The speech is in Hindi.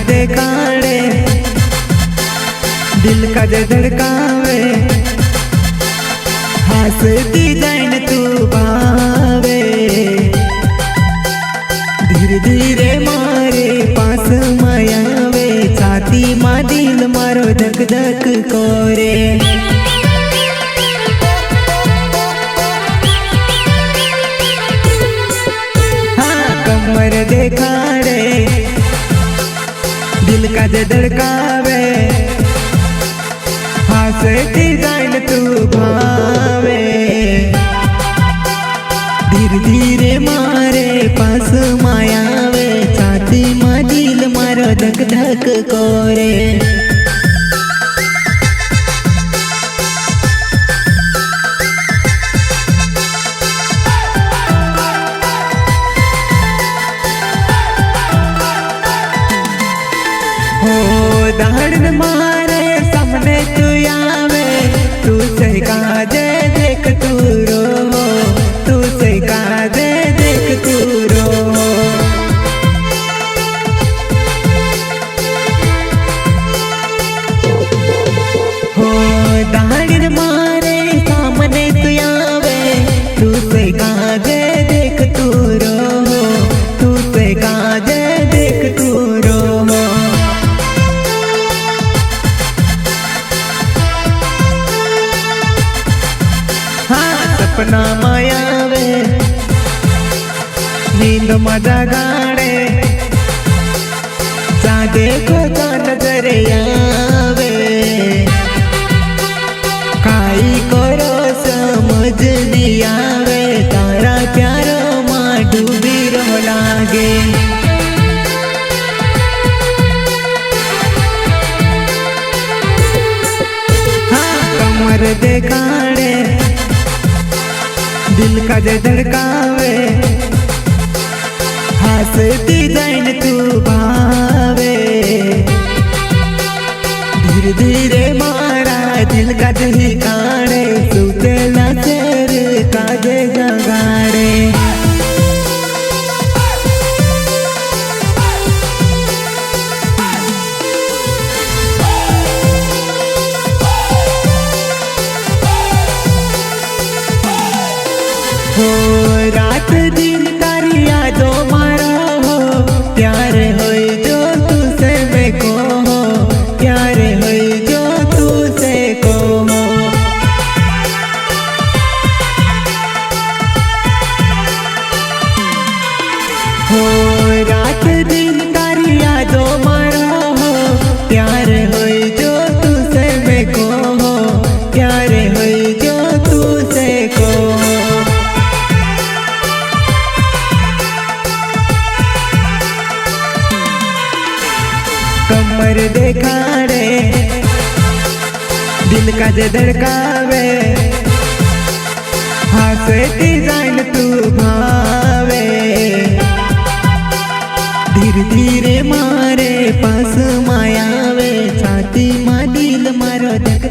देखाड़े दिल का जे धड़कावे हंसती जाइन तू भावे धीरे धीरे मारे पास मायावे छाती मा दिल मारो धक धक कोरे हाँ कमर देखाड़े दिल का जे धड़कावे हंसती जाइन तू भावे धीरे धीरे मारे पास मायावे छाती मा दिल मारो धक धक कोरे दाड़ मारे सामने तू आवे तू से काजे देख तू रो तू से काजे देख तू रो हो दाड़ मारे सामने तू आवे तू से काजे देख तू रो तू से काजे देख तू रो सपना मायावे नींद मजा गाड़े चाँदे को तो नजर आवे काई करो समझ नहीं आवे तारा प्यारो माँ डूबी रहो लागे हाँ कमर देखाड़े दिल का जे धड़कावे हंसती जाइन तू भावे धीरे धीरे मारा दिल का ठिकाने सुतेला शेर का जे जगाड़े हो रात दिन तारी यादो मारा हो प्यार होई जो तुझसे मैं को हो प्यार होई जो तुझसे को हो रात दिन तारी यादो मारा हो प्यार होई जो तुझसे मैं को हो प्यार होई जो तुझसे को कमर देखाड़े दिल का जे धड़कावे हंसती जाइन तू भावे धीरे धीरे मारे पास मायावे छाती मा दिल मारो धक